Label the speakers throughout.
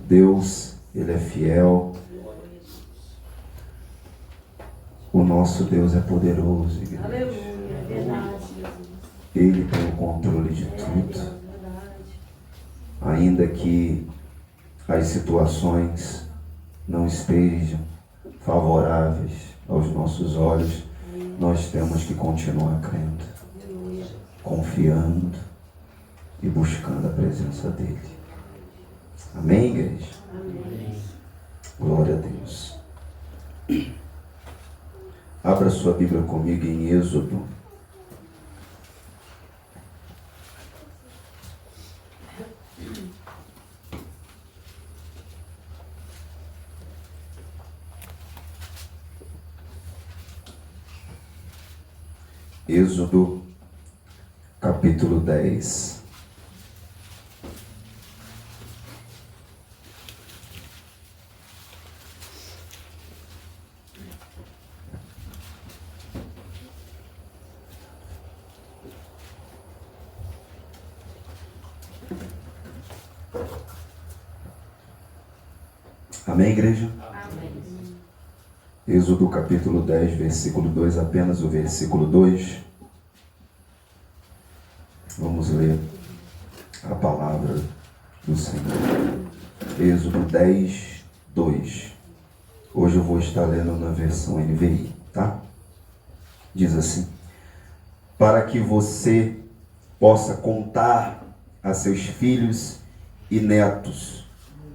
Speaker 1: Deus, Ele é fiel. O nosso Deus é poderoso, igreja.
Speaker 2: Aleluia, é verdade.
Speaker 1: Ele tem o controle de tudo. Ainda que as situações não estejam favoráveis aos nossos olhos, nós temos que continuar crendo, confiando e buscando a presença dele. Amém, igreja?
Speaker 2: Amém.
Speaker 1: Glória a Deus. Abra sua Bíblia comigo em Êxodo. Êxodo, capítulo 10. Amém, igreja?
Speaker 2: Amém.
Speaker 1: Êxodo capítulo 10, versículo 2, apenas o versículo 2. Vamos ler a palavra do Senhor. Êxodo 10, 2. Hoje eu vou estar lendo na versão NVI, tá? Diz assim: para que você possa contar a seus filhos e netos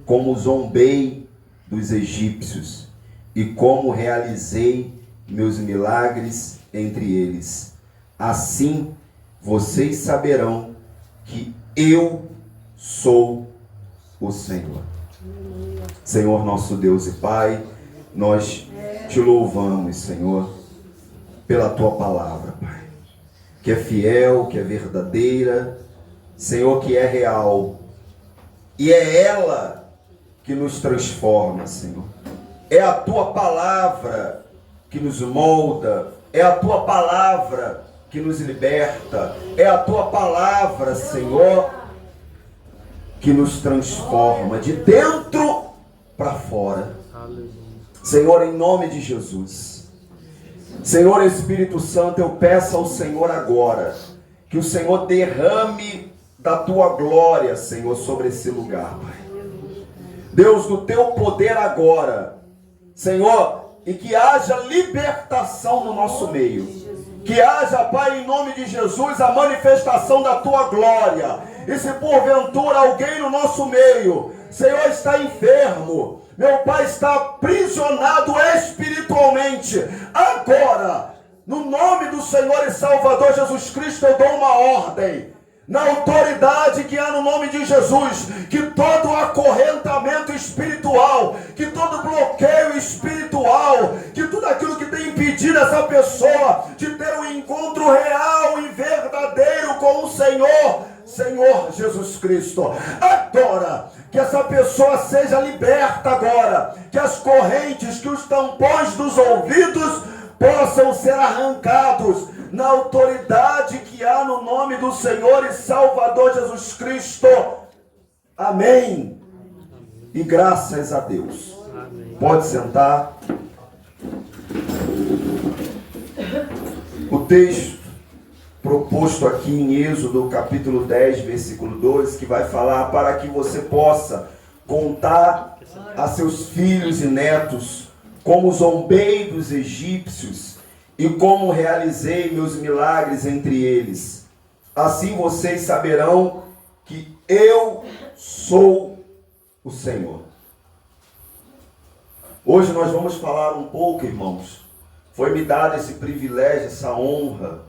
Speaker 1: como zombei dos egípcios e como realizei meus milagres entre eles. Assim vocês saberão que eu sou o Senhor. Senhor nosso Deus e Pai, nós te louvamos, Senhor, pela tua palavra, Pai, que é fiel, que é verdadeira, Senhor, que é real, e é ela que nos transforma, Senhor. É a tua palavra que nos molda, é a tua palavra que nos liberta, é a tua palavra, Senhor, que nos transforma de dentro para fora. Senhor, em nome de Jesus, Senhor Espírito Santo, eu peço ao Senhor agora que o Senhor derrame da tua glória, Senhor, sobre esse lugar, Pai. Deus, do teu poder agora, Senhor, e que haja libertação no nosso meio. Que haja, Pai, em nome de Jesus, a manifestação da tua glória. E se porventura alguém no nosso meio, Senhor, está enfermo, meu Pai, está aprisionado espiritualmente, agora, no nome do Senhor e Salvador Jesus Cristo, eu dou uma ordem. Na autoridade que há no nome de Jesus, que todo acorrentamento espiritual, que todo bloqueio espiritual, que tudo aquilo que tem impedido essa pessoa de ter um encontro real e verdadeiro com o Senhor, Senhor Jesus Cristo, agora, que essa pessoa seja liberta agora, que as correntes, que os tampões dos ouvidos possam ser arrancados, na autoridade que há no nome do Senhor e Salvador Jesus Cristo. Amém. E graças a Deus. Amém. Pode sentar. O texto proposto aqui em Êxodo capítulo 10, versículo 2, que vai falar para que você possa contar a seus filhos e netos como zombei dos egípcios e como realizei meus milagres entre eles. Assim vocês saberão que eu sou o Senhor. Hoje nós vamos falar um pouco, irmãos. Foi-me dado esse privilégio, essa honra,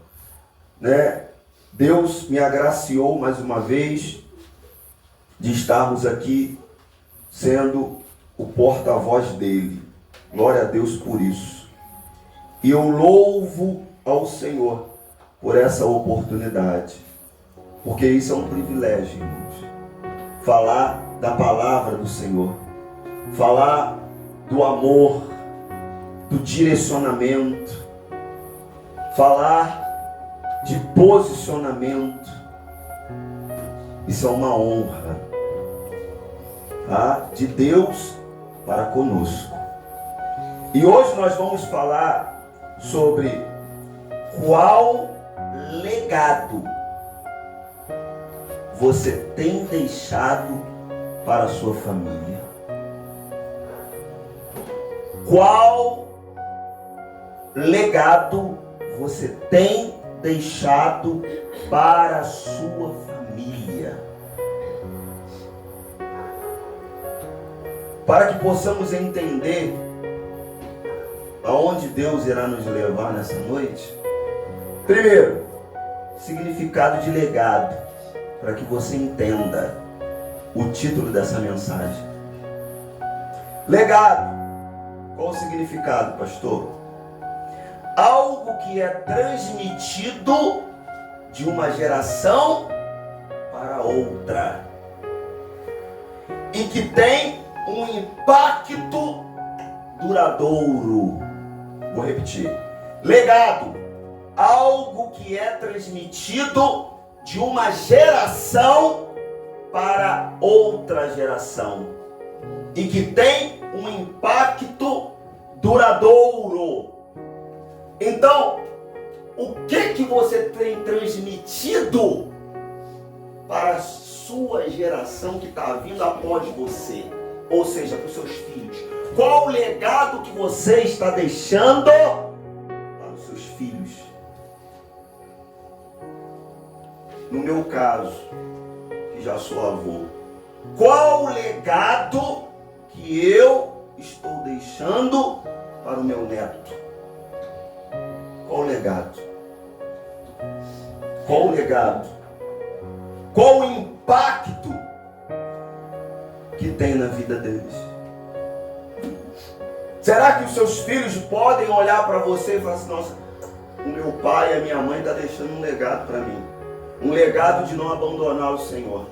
Speaker 1: né? Deus me agraciou mais uma vez de estarmos aqui sendo o porta-voz dele. Glória a Deus por isso. E eu louvo ao Senhor por essa oportunidade, porque isso é um privilégio, irmãos. Falar da palavra do Senhor, falar do amor, do direcionamento, falar de posicionamento. Isso é uma honra. tá? De Deus para conosco. E hoje nós vamos falar sobre qual legado você tem deixado para a sua família. Qual legado você tem deixado para a sua família? Para que possamos entender aonde Deus irá nos levar nessa noite. Primeiro, significado de legado, para que você entenda o título dessa mensagem. Legado, qual o significado, pastor? Algo que é transmitido de uma geração para outra e que tem um impacto duradouro. Vou repetir. Legado, algo que é transmitido de uma geração para outra geração e que tem um impacto duradouro. Então, o que você tem transmitido para a sua geração que está vindo após você? Ou seja, para os seus filhos. Qual o legado que você está deixando para os seus filhos? No meu caso, que já sou avô, qual o legado que eu estou deixando para o meu neto? Qual o legado? Qual o legado? Qual o impacto que tem na vida deles? Será que os seus filhos podem olhar para você e falar assim: nossa, o meu pai e a minha mãe estão deixando um legado para mim? Um legado de não abandonar o Senhor.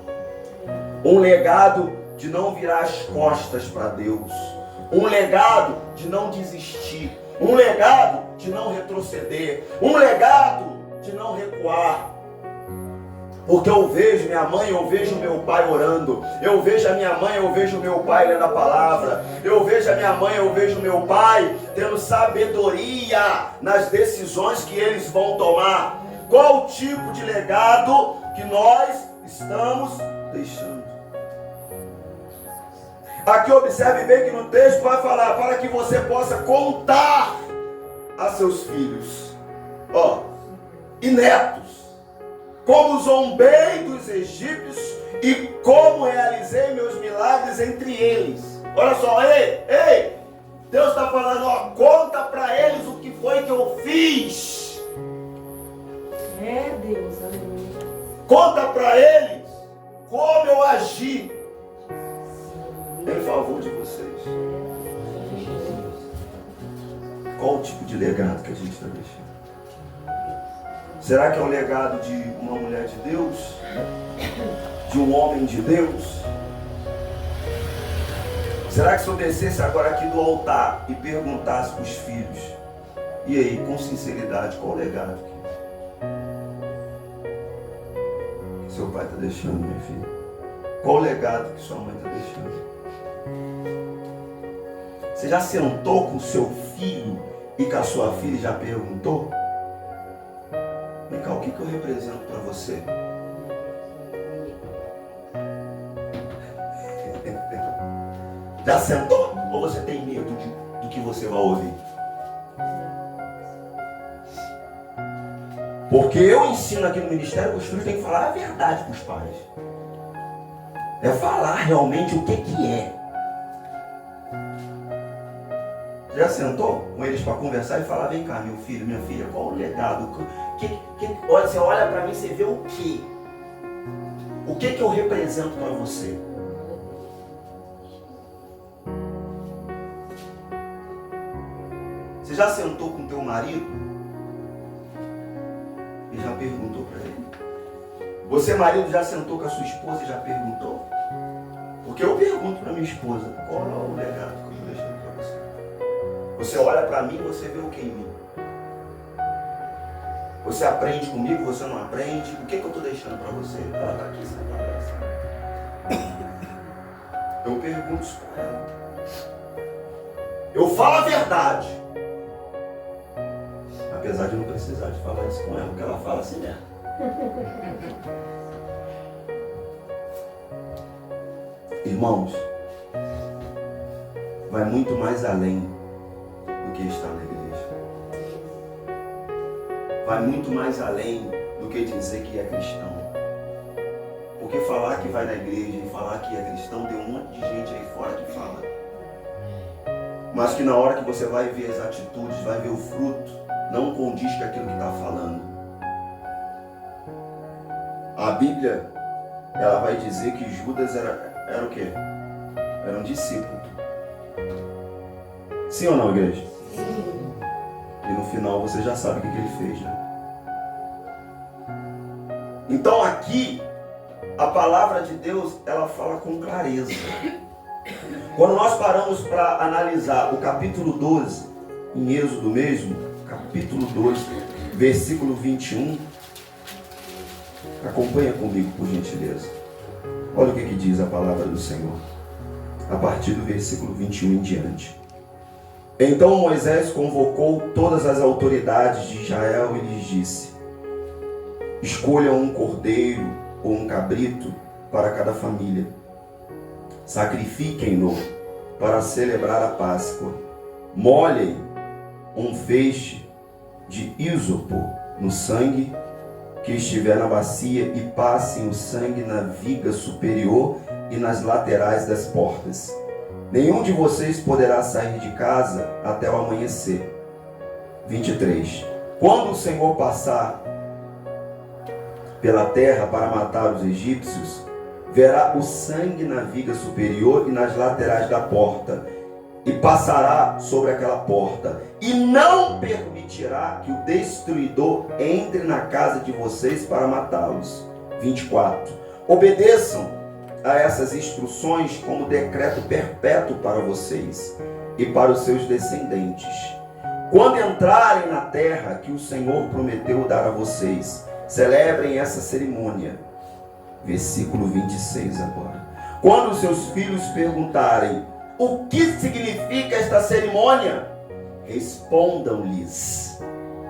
Speaker 1: Um legado de não virar as costas para Deus. Um legado de não desistir. Um legado de não retroceder. Um legado de não recuar. Porque eu vejo minha mãe, eu vejo meu pai orando. Eu vejo a minha mãe, eu vejo meu pai lendo a palavra. Eu vejo a minha mãe, eu vejo meu pai tendo sabedoria nas decisões que eles vão tomar. Qual o tipo de legado que nós estamos deixando? Aqui observe bem que no texto vai falar para que você possa contar a seus filhos, e netos, como zombei dos egípcios e como realizei meus milagres entre eles. Olha só, ei, Deus está falando, conta para eles o que foi que eu fiz.
Speaker 2: É Deus, aleluia.
Speaker 1: Conta para eles como eu agi em favor de vocês. Qual o tipo de legado que a gente está deixando? Será que é o legado de uma mulher de Deus? De um homem de Deus? Será que se eu descesse agora aqui do altar e perguntasse para os filhos, e aí, com sinceridade, qual o legado que seu pai está deixando, minha filha? Qual o legado que sua mãe está deixando? Você já sentou com o seu filho e com a sua filha e já perguntou? Vem cá, o que eu represento para você? Já sentou? Ou você tem medo do que você vai ouvir? Porque eu ensino aqui no Ministério que os filhos têm que falar a verdade para os pais. É falar realmente o que é. Já sentou com eles para conversar e falar: vem cá, meu filho, minha filha, qual o legado? Olha, você olha para mim e você vê o quê? O que eu represento para você? Você já sentou com teu marido e já perguntou para ele? Você, marido, já sentou com a sua esposa e já perguntou? Porque eu pergunto para minha esposa: qual é o legado que eu estou deixando para você? Você olha para mim e você vê o que em mim? Você aprende comigo, você não aprende? O que eu estou deixando para você? Ela está aqui sentada. Eu eu pergunto isso para ela. Eu falo a verdade. Apesar de não precisar de falar isso com ela, porque ela fala assim mesmo. Irmãos, vai muito mais além do que estar na igreja. Vai muito mais além do que dizer que é cristão. Porque falar que vai na igreja e falar que é cristão, tem um monte de gente aí fora que fala. Mas que na hora que você vai ver as atitudes, vai ver o fruto, não condiz com aquilo que está falando. A Bíblia, ela vai dizer que Judas era o quê? Era um discípulo. Sim ou não, igreja?
Speaker 2: Sim.
Speaker 1: E no final você já sabe o que ele fez, né? Então aqui, a palavra de Deus, ela fala com clareza. Quando nós paramos para analisar o capítulo 12, em Êxodo mesmo, capítulo 12, versículo 21, acompanha comigo, por gentileza. Olha o que diz a palavra do Senhor, a partir do versículo 21 em diante. Então Moisés convocou todas as autoridades de Israel e lhes disse: escolham um cordeiro ou um cabrito para cada família. Sacrifiquem-no para celebrar a Páscoa. Molhem um feixe de ísopo no sangue que estiver na bacia e passem o sangue na viga superior e nas laterais das portas. Nenhum de vocês poderá sair de casa até o amanhecer. 23. Quando o Senhor passar pela terra para matar os egípcios, verá o sangue na viga superior e nas laterais da porta, e passará sobre aquela porta, e não permitirá que o destruidor entre na casa de vocês para matá-los. 24. Obedeçam a essas instruções como decreto perpétuo para vocês e para os seus descendentes. Quando entrarem na terra que o Senhor prometeu dar a vocês, celebrem essa cerimônia. Versículo 26 agora. Quando os seus filhos perguntarem o que significa esta cerimônia, respondam-lhes: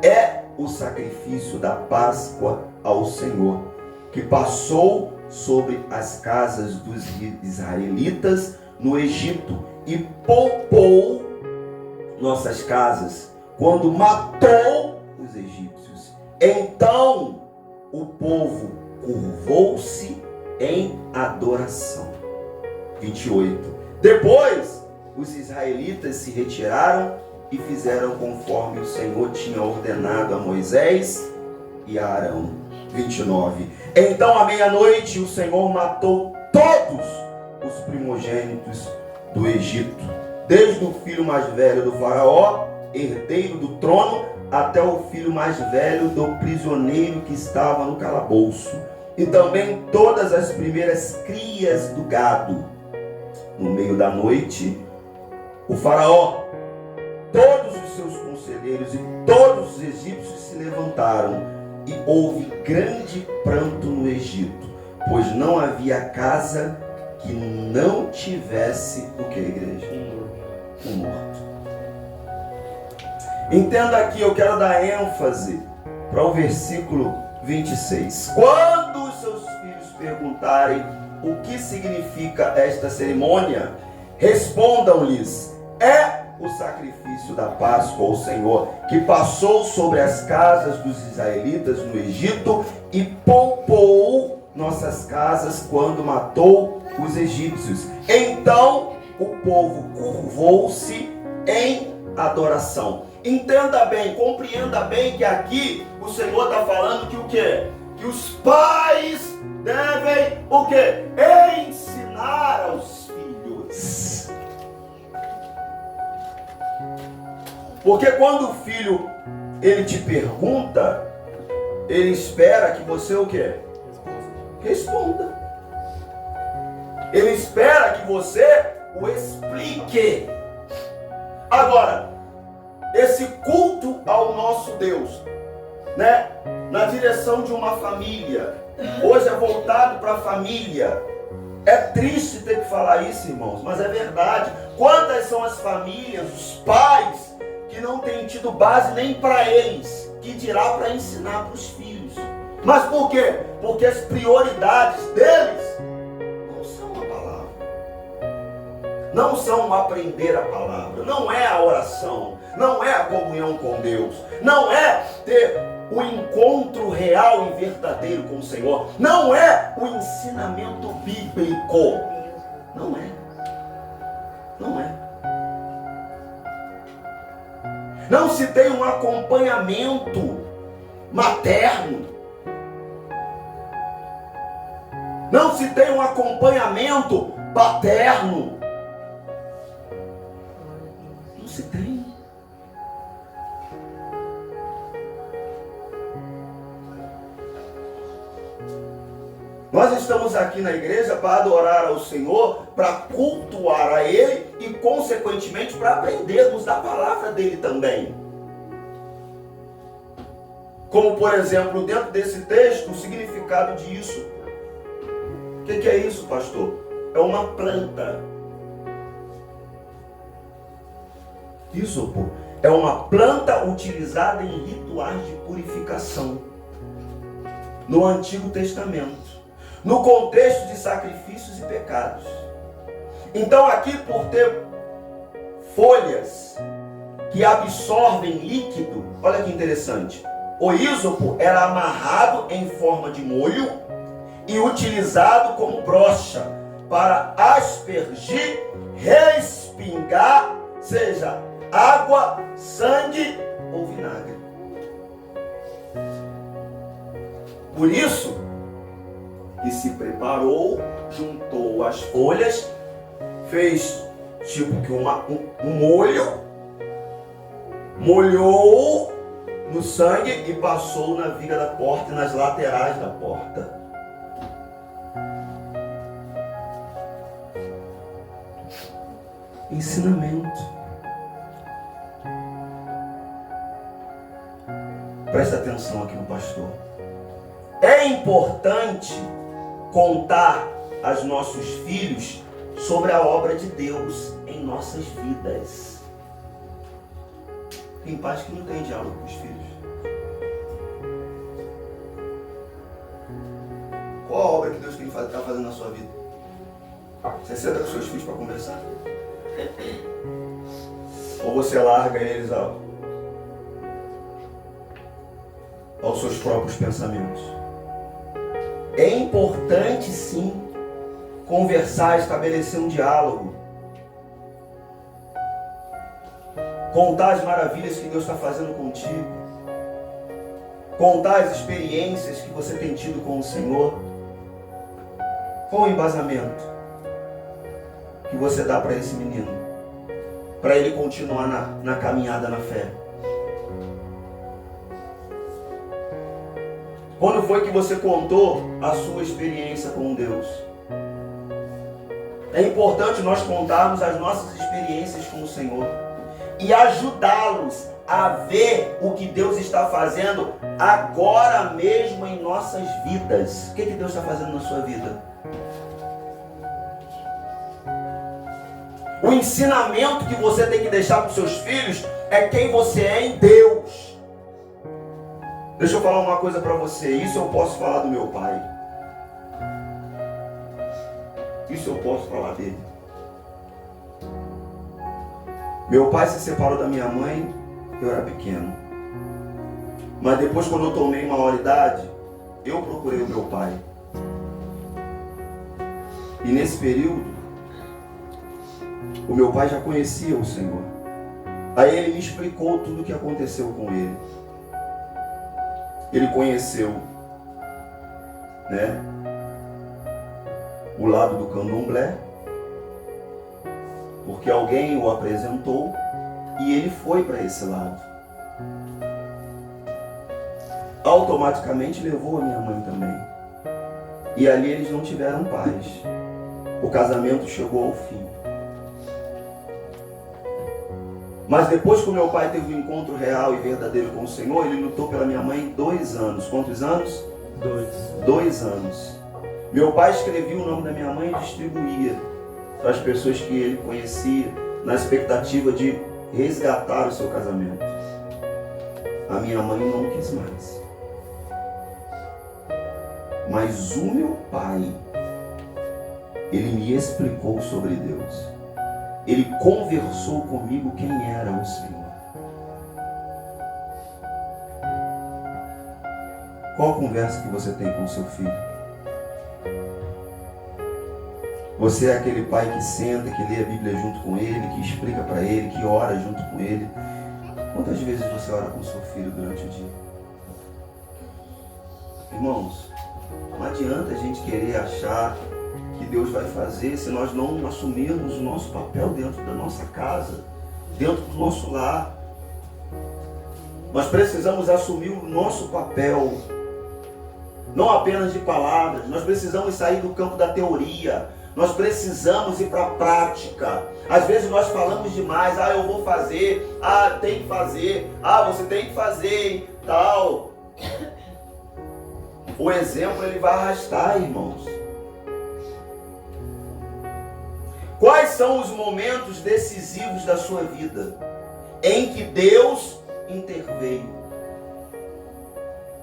Speaker 1: é o sacrifício da Páscoa ao Senhor, que passou sobre as casas dos israelitas no Egito e poupou nossas casas quando matou os egípcios. Então o povo curvou-se em adoração. 28. Depois os israelitas se retiraram e fizeram conforme o Senhor tinha ordenado a Moisés e a Arão. 29. Então à meia-noite o Senhor matou todos os primogênitos do Egito, desde o filho mais velho do faraó, herdeiro do trono, até o filho mais velho do prisioneiro que estava no calabouço, e também todas as primeiras crias do gado. No meio da noite, o faraó, todos os seus conselheiros e todos os egípcios se levantaram, e houve grande pranto no Egito, pois não havia casa que não tivesse o que, igreja? Um morto. Entenda aqui, eu quero dar ênfase para o versículo 26. Quando os seus filhos perguntarem o que significa esta cerimônia, respondam-lhes: é o sacrifício da Páscoa ao Senhor, que passou sobre as casas dos israelitas no Egito e poupou nossas casas quando matou os egípcios. Então o povo curvou-se em adoração. Entenda bem, compreenda bem que aqui o Senhor está falando que o quê? Que os pais devem o quê? Ensinar aos filhos. Porque quando o filho ele te pergunta, ele espera que você o quê? Responda. Ele espera que você o explique. Agora, esse culto ao nosso Deus, né, na direção de uma família, hoje é voltado para a família. É triste ter que falar isso, irmãos, mas é verdade. Quantas são as famílias, os pais, que não têm tido base nem para eles, que dirá para ensinar para os filhos. Mas por quê? Porque as prioridades deles não são a palavra. Não são aprender a palavra. Não é a oração. Não é a comunhão com Deus. Não é ter o encontro real e verdadeiro com o Senhor. Não é o ensinamento bíblico. Não é. Não é. Não se tem um acompanhamento materno. Não se tem um acompanhamento paterno. Não se tem. Nós estamos aqui na igreja para adorar ao Senhor, para cultuar a Ele e, consequentemente, para aprendermos da palavra dEle também. Como, por exemplo, dentro desse texto, o significado disso. O que é isso, pastor? É uma planta. Isso, pô. É uma planta utilizada em rituais de purificação no Antigo Testamento, no contexto de sacrifícios e pecados. Então aqui, por ter folhas que absorvem líquido, olha que interessante, o ísopo era amarrado em forma de molho e utilizado como brocha para aspergir, respingar, seja água, sangue ou vinagre. Por isso que se preparou, juntou as folhas, fez tipo que um molho, molhou no sangue e passou na viga da porta e nas laterais da porta. Ensinamento. Presta atenção aqui no pastor. É importante contar aos nossos filhos sobre a obra de Deus em nossas vidas. Tem pais que não têm diálogo com os filhos. Qual a obra que Deus está fazendo na sua vida? Você senta com seus filhos para conversar? Ou você larga eles aos seus próprios pensamentos? É importante sim conversar, estabelecer um diálogo, contar as maravilhas que Deus está fazendo contigo, contar as experiências que você tem tido com o Senhor. Qual o embasamento que você dá para esse menino, para ele continuar na caminhada na fé? Quando foi que você contou a sua experiência com Deus? É importante nós contarmos as nossas experiências com o Senhor e ajudá-los a ver o que Deus está fazendo agora mesmo em nossas vidas. O que Deus está fazendo na sua vida? O ensinamento que você tem que deixar para os seus filhos é quem você é em Deus. Deixa eu falar uma coisa para você. Isso eu posso falar do meu pai. Isso eu posso falar dele. Meu pai se separou da minha mãe, eu era pequeno. Mas depois, quando eu tomei maioridade, eu procurei o meu pai. E nesse período, o meu pai já conhecia o Senhor. Aí ele me explicou tudo o que aconteceu com ele. Ele conheceu, né, o lado do candomblé, porque alguém o apresentou e ele foi para esse lado. Automaticamente levou a minha mãe também. E ali eles não tiveram paz. O casamento chegou ao fim. Mas depois que o meu pai teve um encontro real e verdadeiro com o Senhor, ele lutou pela minha mãe 2 anos. Quantos anos?
Speaker 3: 2.
Speaker 1: 2 anos. Meu pai escrevia o nome da minha mãe e distribuía para as pessoas que ele conhecia, na expectativa de resgatar o seu casamento. A minha mãe não quis mais. Mas o meu pai, ele me explicou sobre Deus. Ele conversou comigo quem era o Senhor. Qual a conversa que você tem com o seu filho? Você é aquele pai que senta, que lê a Bíblia junto com ele, que explica para ele, que ora junto com ele. Quantas vezes você ora com o seu filho durante o dia? Irmãos, não adianta a gente querer achar que Deus vai fazer se nós não assumirmos o nosso papel dentro da nossa casa, dentro do nosso lar. Nós precisamos assumir o nosso papel, não apenas de palavras. Nós precisamos sair do campo da teoria. Nós precisamos ir para a prática. Às vezes nós falamos demais. Eu vou fazer. Tem que fazer. Você tem que fazer, tal. O exemplo ele vai arrastar, irmãos. Quais são os momentos decisivos da sua vida em que Deus interveio?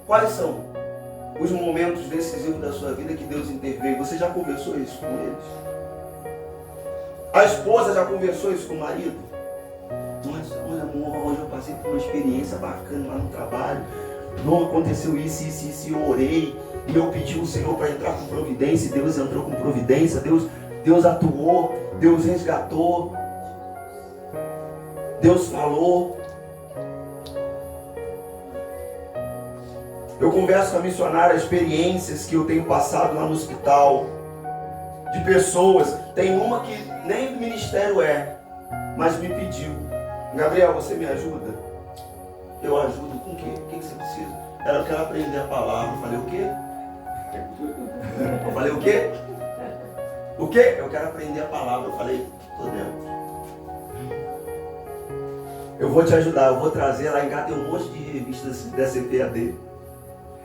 Speaker 1: Quais são os momentos decisivos da sua vida que Deus interveio? Você já conversou isso com eles? A esposa já conversou isso com o marido? Nossa, amor, hoje eu passei por uma experiência bacana lá no trabalho. Não aconteceu isso, eu orei e eu pedi ao Senhor para entrar com providência, e Deus entrou com providência, Deus atuou, Deus resgatou, Deus falou. Eu converso com a missionária, experiências que eu tenho passado lá no hospital, de pessoas. Tem uma que nem do ministério mas me pediu: Gabriel, você me ajuda? Eu ajudo com o quê? O que você precisa? Ela quer aprender a palavra. Eu falei: o quê? Eu falei: o quê? O quê? Eu quero aprender a palavra. Eu falei: tô dentro. Eu vou te ajudar, eu vou trazer. Lá em casa tem um monte de revistas dessa EPAD.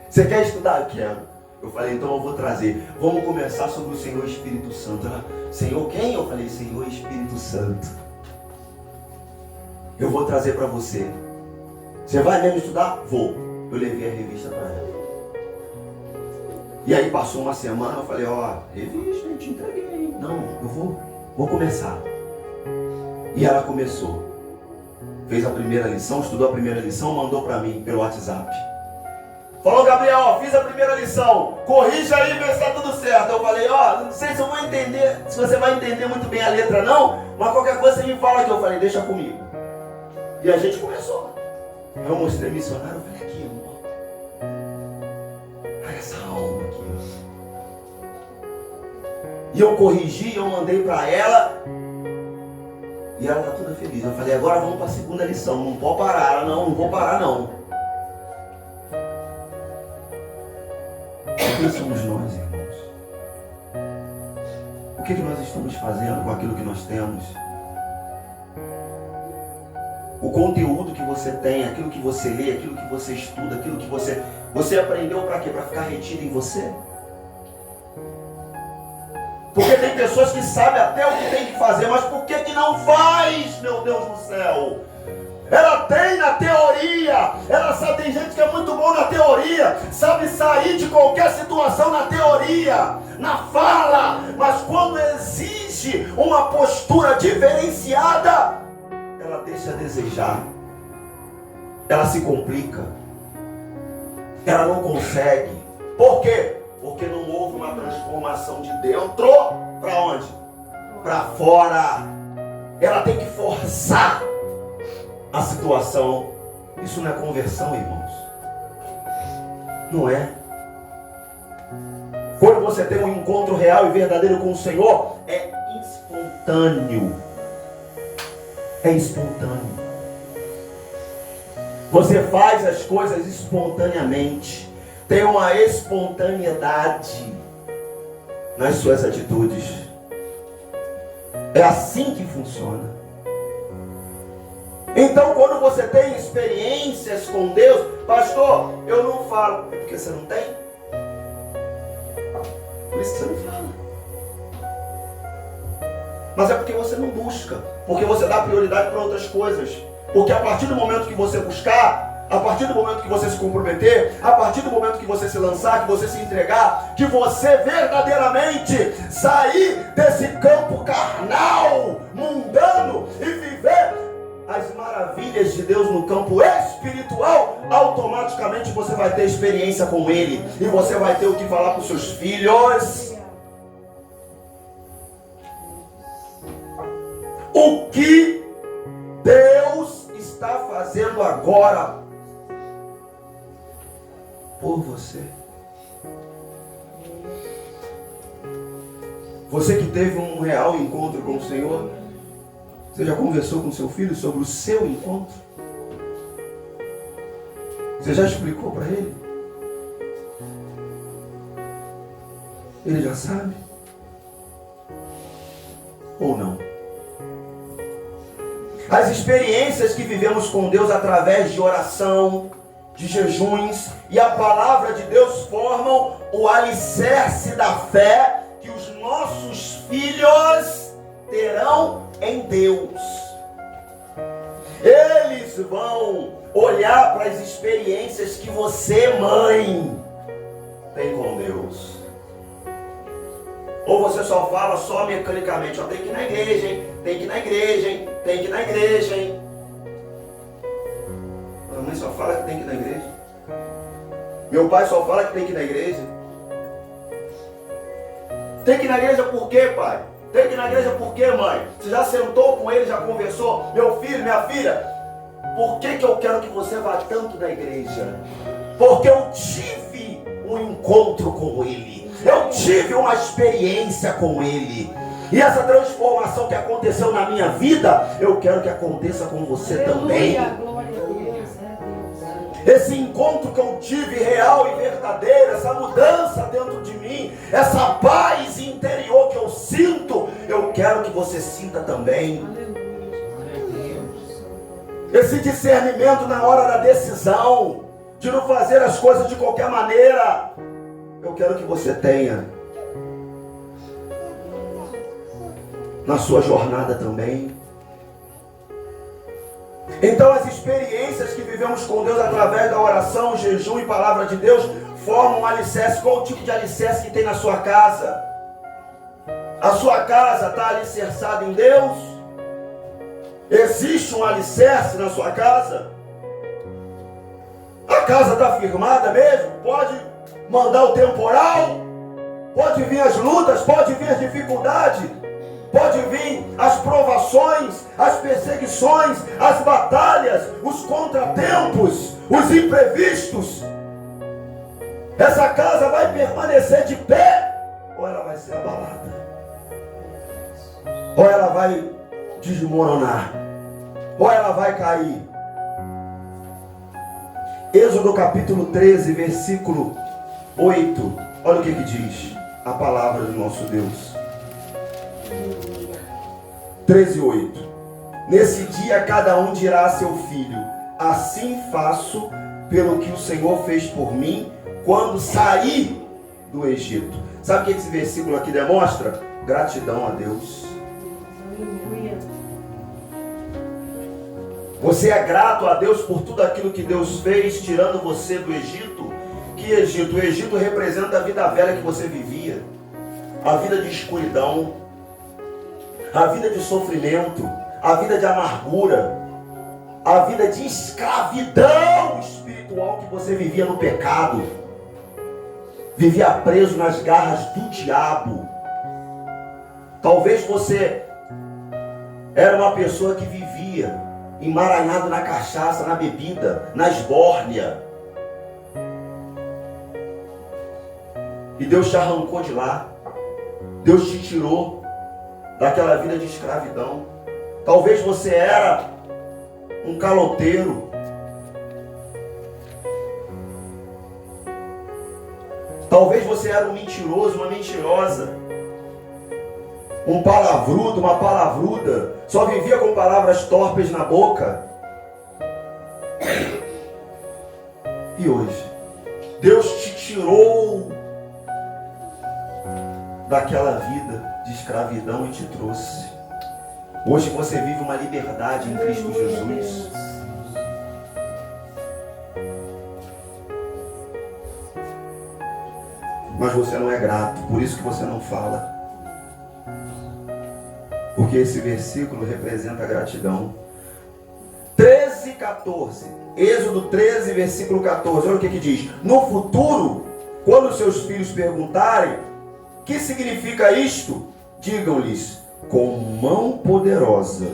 Speaker 1: Você quer estudar? Eu quero. Eu falei: então eu vou trazer. Vamos começar sobre o Senhor Espírito Santo. Ela: Senhor quem? Eu falei: Senhor Espírito Santo. Eu vou trazer para você. Você vai mesmo estudar? Vou. Eu levei a revista para ela. E aí passou uma semana, eu falei: revista, eu te entreguei. Não, eu vou começar. E ela começou. Fez a primeira lição, estudou a primeira lição, mandou para mim pelo WhatsApp. Falou: Gabriel, fiz a primeira lição, corrija aí, vê se está tudo certo. Eu falei: não sei se eu vou entender, se você vai entender muito bem a letra não, mas qualquer coisa você me fala aqui. Eu falei: deixa comigo. E a gente começou. Eu mostrei missionário, eu falei: aqui, amor. Olha essa alma aqui. E eu corrigi, eu mandei para ela. E ela está toda feliz. Eu falei: agora vamos para a segunda lição. Não pode parar. Ela: não vou parar não. Quem somos nós, irmãos? O que nós estamos fazendo com aquilo que nós temos? O conteúdo que você tem, aquilo que você lê, aquilo que você estuda, aquilo que você aprendeu para quê? Para ficar retido em você? Porque tem pessoas que sabem até o que tem que fazer, mas por que não faz, meu Deus do céu? Ela tem na teoria, ela sabe, tem gente que é muito bom na teoria, sabe sair de qualquer situação na teoria, na fala, mas quando exige uma postura diferenciada, ela deixa a desejar, ela se complica, ela não consegue. Por quê? Porque não houve uma transformação de dentro para onde? Para fora. Ela tem que forçar a situação. Isso não é conversão, irmãos. Não é. Quando você tem um encontro real e verdadeiro com o Senhor, é espontâneo. É espontâneo. Você faz as coisas espontaneamente. Tem uma espontaneidade nas suas atitudes. É assim que funciona. Então, quando você tem experiências com Deus, pastor, eu não falo. É porque você não tem? Por isso que você não fala. Mas é porque você não busca. Porque você dá prioridade para outras coisas. Porque a partir do momento que você buscar, a partir do momento que você se comprometer, a partir do momento que você se lançar, que você se entregar, que você verdadeiramente sair desse campo carnal, mundano e viver as maravilhas de Deus no campo espiritual, automaticamente você vai ter experiência com Ele. E você vai ter o que falar para os seus filhos. O que Deus está fazendo agora por você. Você que teve um real encontro com o Senhor, você já conversou com seu filho sobre o seu encontro? Você já explicou para ele? Ele já sabe? Ou não? As experiências que vivemos com Deus através de oração, de jejuns e a palavra de Deus formam o alicerce da fé que os nossos filhos terão em Deus. Eles vão olhar para as experiências que você, mãe, tem com Deus. Ou você só fala só mecanicamente, ó, tem que ir na igreja, hein? Tem que ir na igreja, hein? Tem que ir na igreja, hein? A mãe só fala que tem que ir na igreja. Meu pai só fala que tem que ir na igreja. Tem que ir na igreja por quê, pai? Tem que ir na igreja por quê, mãe? Você já sentou com ele, já conversou? Meu filho, minha filha, por que eu quero que você vá tanto na igreja? Porque eu tive um encontro com ele. Eu tive uma experiência com ele. E essa transformação que aconteceu na minha vida, eu quero que aconteça com você também. Esse encontro que eu tive real e verdadeiro, essa mudança dentro de mim, essa paz interior que eu sinto, eu quero que você sinta também. Esse discernimento na hora da decisão, de não fazer as coisas de qualquer maneira, eu quero que você tenha na sua jornada também. Então as experiências que vivemos com Deus através da oração, jejum e palavra de Deus formam um alicerce. Qual o tipo de alicerce que tem na sua casa? A sua casa está alicerçada em Deus? Existe um alicerce na sua casa? A casa está firmada mesmo? Pode mandar o temporal? Pode vir as lutas, pode vir as dificuldades, pode vir as provações, as perseguições, as batalhas, os contratempos, os imprevistos. Essa casa vai permanecer de pé ou ela vai ser abalada? Ou ela vai desmoronar? Ou ela vai cair? Êxodo capítulo 13, versículo 8. Olha o que diz a palavra do nosso Deus. 13:8. Nesse dia cada um dirá a seu filho: assim faço pelo que o Senhor fez por mim quando saí do Egito. Sabe o que esse versículo aqui demonstra? Gratidão a Deus. Você é grato a Deus por tudo aquilo que Deus fez, tirando você do Egito. Que Egito? O Egito representa a vida velha que você vivia, a vida de escuridão, a vida de sofrimento, a vida de amargura, a vida de escravidão espiritual que você vivia no pecado, vivia preso nas garras do diabo. Talvez você era uma pessoa que vivia emaranhado na cachaça, na bebida, na esbórnia. E Deus te arrancou de lá. Deus te tirou daquela vida de escravidão. Talvez você era um caloteiro. Talvez você era um mentiroso, uma mentirosa. Um palavrudo, uma palavruda. Só vivia com palavras torpes na boca. E hoje, Deus te tirou daquela vida de escravidão e te trouxe. Hoje você vive uma liberdade em Cristo Jesus. Mas você não é grato, por isso que você não fala. Porque esse versículo representa a gratidão. 13, 14. Êxodo 13, versículo 14. Olha o que diz. No futuro, quando seus filhos perguntarem, que significa isto? Digam-lhes, com mão poderosa,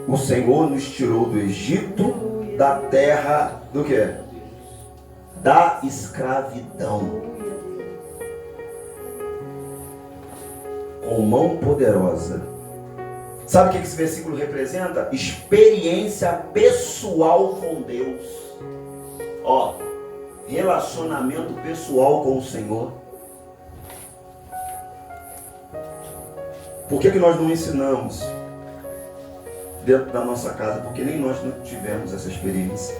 Speaker 1: o Senhor nos tirou do Egito, da terra do quê? Da escravidão. Com mão poderosa. Sabe o que esse versículo representa? Experiência pessoal com Deus. Ó, relacionamento pessoal com o Senhor. Por que nós não ensinamos dentro da nossa casa? Porque nem nós não tivemos essa experiência.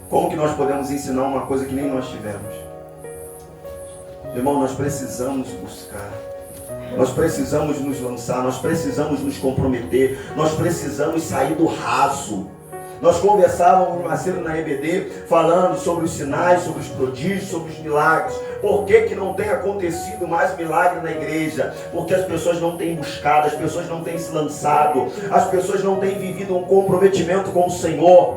Speaker 1: Como que nós podemos ensinar uma coisa que nem nós tivemos? Irmão, nós precisamos buscar. Nós precisamos nos lançar, nós precisamos nos comprometer, nós precisamos sair do raso. Nós conversávamos mais cedo na EBD, falando sobre os sinais, sobre os prodígios, sobre os milagres. Por que não tem acontecido mais milagre na igreja? Porque as pessoas não têm buscado, as pessoas não têm se lançado, as pessoas não têm vivido um comprometimento com o Senhor.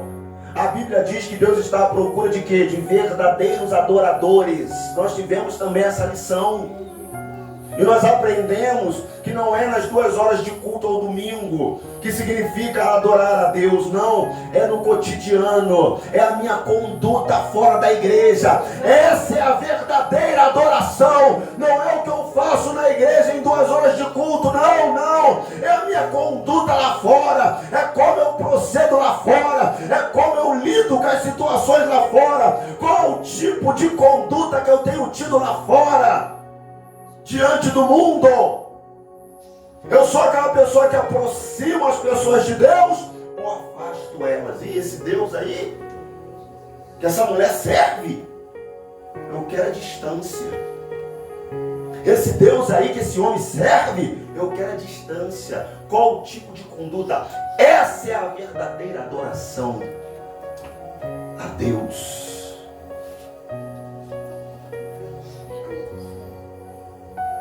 Speaker 1: A Bíblia diz que Deus está à procura de quê? De verdadeiros adoradores. Nós tivemos também essa lição. E nós aprendemos que não é nas 2 horas de culto ao domingo que significa adorar a Deus, não. É no cotidiano, é a minha conduta fora da igreja. Essa é a verdadeira adoração. Não é o que eu faço na igreja em 2 horas de culto, não. É a minha conduta lá fora, é como eu procedo lá fora, é como eu lido com as situações lá fora, qual o tipo de conduta que eu tenho tido lá fora. Diante do mundo, eu sou aquela pessoa que aproxima as pessoas de Deus ou afasto elas. E esse Deus aí, que essa mulher serve, eu quero a distância. Esse Deus aí que esse homem serve, eu quero a distância. Qual o tipo de conduta? Essa é a verdadeira adoração a Deus.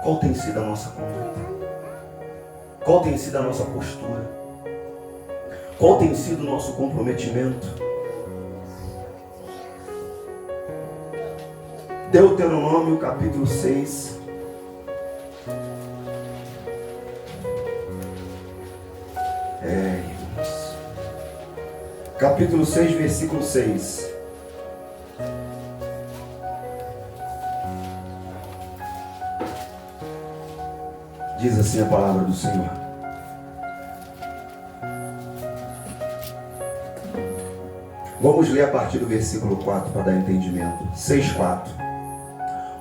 Speaker 1: Qual tem sido a nossa conduta? Qual tem sido a nossa postura? Qual tem sido o nosso comprometimento? Deuteronômio capítulo 6. Irmãos. Capítulo 6, versículo 6. Diz assim a palavra do Senhor. Vamos ler a partir do versículo 4 para dar entendimento. 6:4.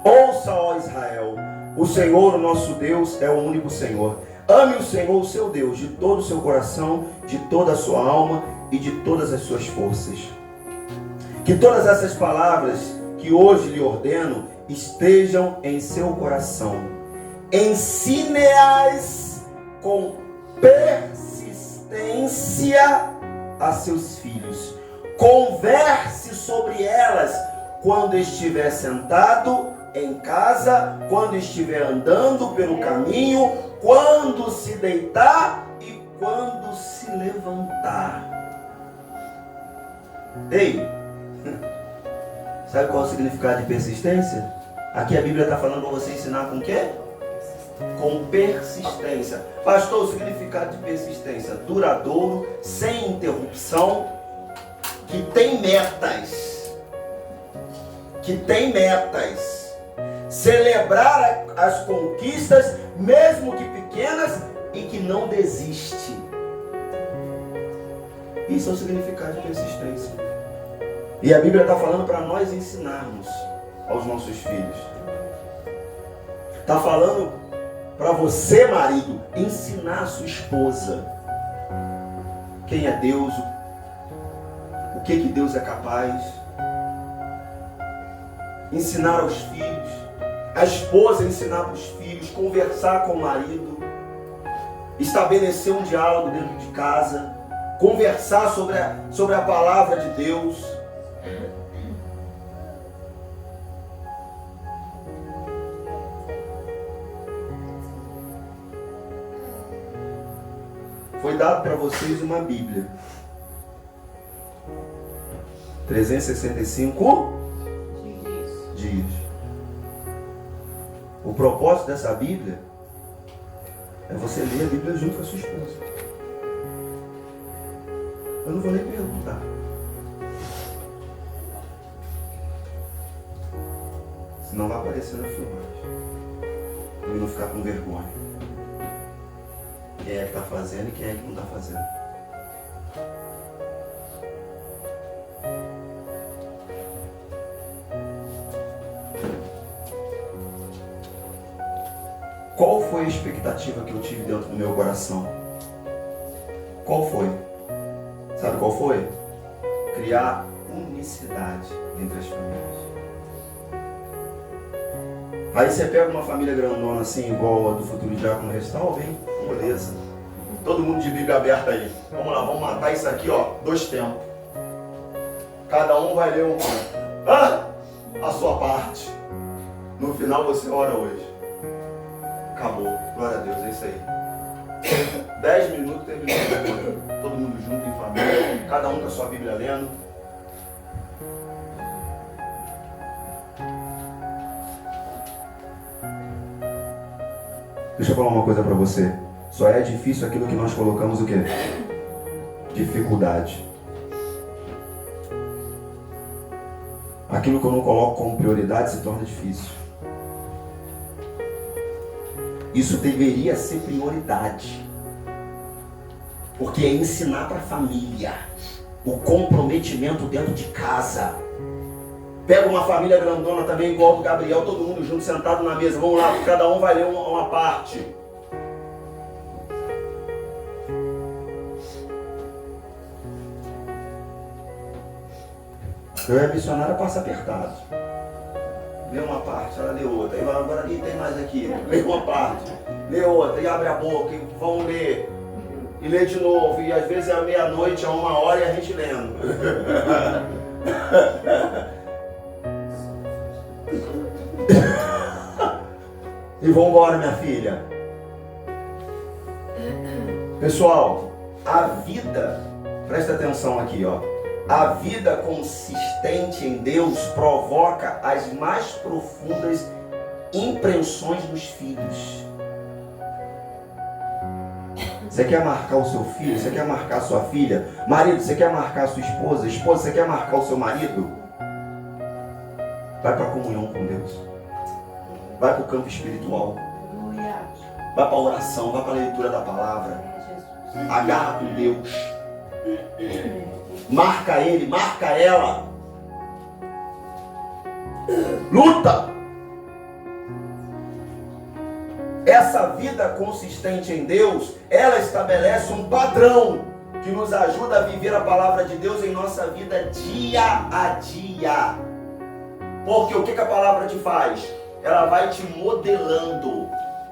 Speaker 1: Ouça, ó Israel, o Senhor, o nosso Deus, é o único Senhor. Ame o Senhor, o seu Deus, de todo o seu coração, de toda a sua alma e de todas as suas forças. Que todas essas palavras que hoje lhe ordeno estejam em seu coração. Ensine-as com persistência a seus filhos. Converse sobre elas quando estiver sentado em casa, quando estiver andando pelo caminho, quando se deitar e quando se levantar. Ei, sabe qual é o significado de persistência? Aqui a Bíblia está falando para você ensinar com o quê? Com persistência. Pastor, o significado de persistência: duradouro, sem interrupção, que tem metas. Celebrar as conquistas, mesmo que pequenas, e que não desiste. Isso é o significado de persistência. E a Bíblia está falando para nós ensinarmos aos nossos filhos. Está falando para você, marido, ensinar a sua esposa quem é Deus, o que Deus é capaz. Ensinar aos filhos A esposa ensinar para os filhos, conversar com o marido, estabelecer um diálogo dentro de casa, conversar sobre a palavra de Deus. Foi dado para vocês uma Bíblia. 365 dias. O propósito dessa Bíblia é você ler a Bíblia junto com a sua esposa. Eu não vou nem perguntar. Senão vai aparecer na filmagem. E não ficar com vergonha. Quem é que está fazendo e quem é que não está fazendo. Qual foi a expectativa que eu tive dentro do meu coração? Qual foi? Sabe qual foi? Criar unicidade entre as famílias. Aí você pega uma família grandona assim, igual a do Futuro Diácono Restaurar, vem, moleza. Todo mundo de Bíblia aberta aí. Vamos lá, vamos matar isso aqui, ó, 2 tempos. Cada um vai ler a sua parte. No final você ora hoje. Acabou. Glória a Deus, é isso aí. 10 minutos terminou. Todo mundo junto em família, cada um com a sua Bíblia lendo. Deixa eu falar uma coisa pra você. Só é difícil aquilo que nós colocamos o quê? Dificuldade. Aquilo que eu não coloco como prioridade se torna difícil. Isso deveria ser prioridade. Porque é ensinar para a família. O comprometimento dentro de casa. Pega uma família grandona também, igual do Gabriel, todo mundo junto, sentado na mesa. Vamos lá, cada um vai ler uma parte. Eu e a missionária passa apertado. Lê uma parte, ela lê outra. E agora ali tem mais aqui. Lê uma parte, lê outra, e abre a boca, e vão ler. E lê de novo. E às vezes é à meia-noite, a 1h e a gente lendo. E vamos embora, minha filha. Pessoal, a vida, presta atenção aqui, ó. A vida consistente em Deus provoca as mais profundas impressões nos filhos. Você quer marcar o seu filho? Você quer marcar a sua filha? Marido, você quer marcar a sua esposa? Esposa, você quer marcar o seu marido? Vai para a comunhão com Deus. Vai para o campo espiritual. Vai para a oração, vai para a leitura da palavra. Agarra com Deus. Marca ele, marca ela. Luta. Essa vida consistente em Deus, ela estabelece um padrão que nos ajuda a viver a palavra de Deus em nossa vida dia a dia. Porque o que a palavra te faz? Ela vai te modelando.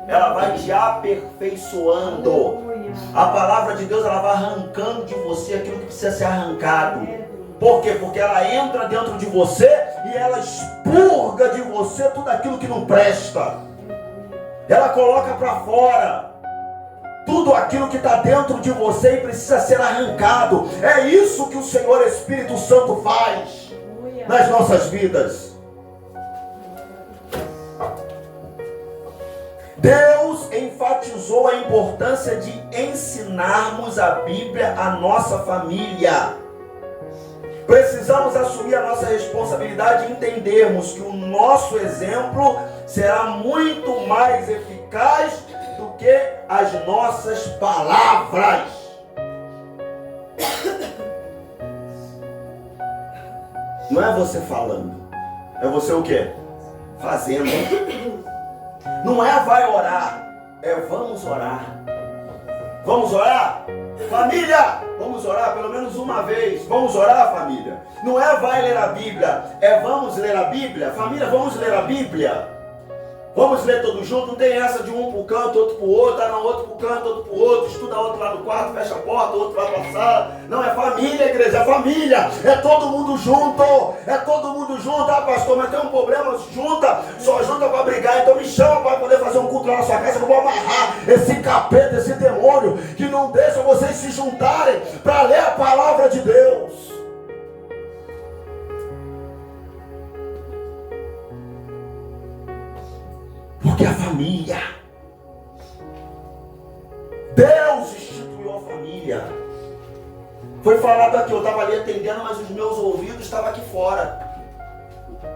Speaker 1: Ela vai te aperfeiçoando. A palavra de Deus, ela vai arrancando de você aquilo que precisa ser arrancado. Por quê? Porque ela entra dentro de você e ela expurga de você tudo aquilo que não presta. Ela coloca para fora tudo aquilo que está dentro de você e precisa ser arrancado. É isso que o Senhor Espírito Santo faz nas nossas vidas. Deus enfatizou a importância de ensinarmos a Bíblia à nossa família. Precisamos assumir a nossa responsabilidade e entendermos que o nosso exemplo será muito mais eficaz do que as nossas palavras. Não é você falando, é você o quê? Fazendo. Não é vai orar, é vamos orar. Vamos orar? Família, vamos orar pelo menos uma vez. Vamos orar, família? Não é vai ler a Bíblia, é vamos ler a Bíblia. Família, vamos ler a Bíblia. Vamos ler todos juntos, não tem essa de um pro canto, outro pro outro, não, outro pro canto, outro pro outro, estuda outro lá no quarto, fecha a porta, outro lá pra sala. Não, é família, igreja, é família, é todo mundo junto, é todo mundo junto. Ah, pastor, mas tem um problema, só junta pra brigar, então me chama para poder fazer um culto lá na sua casa, que eu vou amarrar esse capeta, esse demônio, que não deixa vocês se juntarem para ler a palavra de Deus. Porque a família, Deus instituiu a família. Foi falado aqui, eu estava ali atendendo, mas os meus ouvidos estavam aqui fora.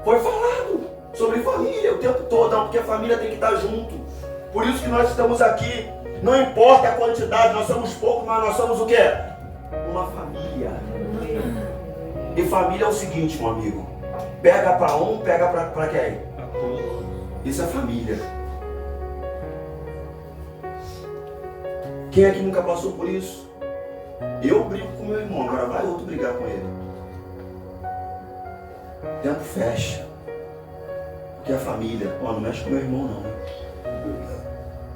Speaker 1: Foi falado sobre família o tempo todo, não, porque a família tem que estar junto. Por isso que nós estamos aqui. Não importa a quantidade, nós somos poucos, mas nós somos o quê? Uma família. E família é o seguinte, meu amigo. Pega para um, pega para quem? Isso é família. Quem é que nunca passou por isso? Eu brigo com meu irmão, agora vai outro brigar com ele. O tempo fecha. Porque a família, não mexe com meu irmão não.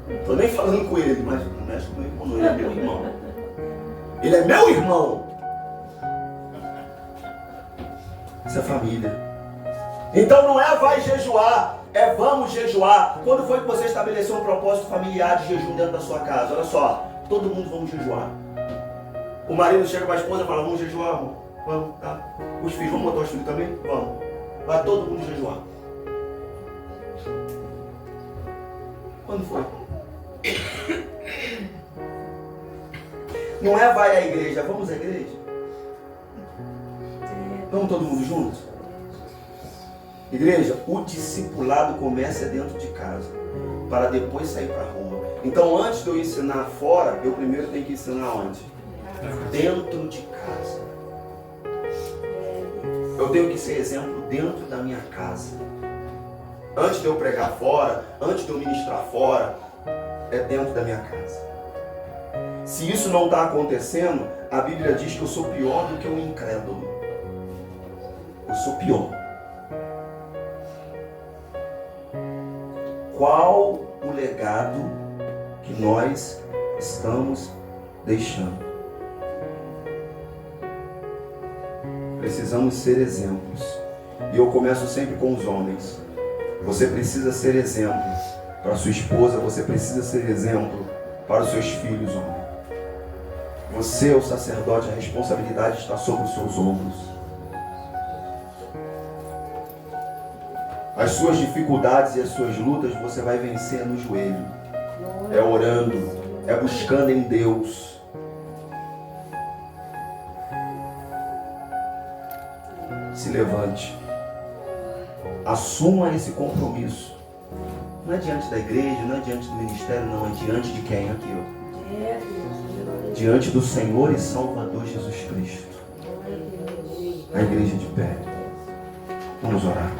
Speaker 1: Não tô nem falando com ele, mas não mexe com meu irmão não, ele é meu irmão. Ele é meu irmão. Isso é família. Então não é vai jejuar. É vamos jejuar. Quando foi que você estabeleceu um propósito familiar de jejum dentro da sua casa? Olha só, todo mundo vamos jejuar. O marido chega para a esposa e fala, vamos jejuar, amor? Vamos, tá? Os filhos, vamos botar os filhos também? Vamos. Vai todo mundo jejuar. Quando foi? Não é vai à igreja, vamos à igreja? Vamos todo mundo junto? Igreja, o discipulado começa dentro de casa, para depois sair para a rua. Então, antes de eu ensinar fora, eu primeiro tenho que ensinar onde? Dentro de casa. Eu tenho que ser exemplo dentro da minha casa. Antes de eu pregar fora, antes de eu ministrar fora, é dentro da minha casa. Se isso não está acontecendo, a Bíblia diz que eu sou pior do que um incrédulo. Eu sou pior. Qual o legado que nós estamos deixando? Precisamos ser exemplos. E eu começo sempre com os homens. Você precisa ser exemplo para sua esposa, você precisa ser exemplo para os seus filhos, homem. Você é o sacerdote, a responsabilidade está sobre os seus ombros. As suas dificuldades e as suas lutas você vai vencer no joelho. É orando, é buscando em Deus. Se levante. Assuma esse compromisso. Não é diante da igreja, não é diante do ministério, não. É diante de quem? Aqui, ó. Diante do Senhor e Salvador Jesus Cristo. A igreja de pé. Vamos orar.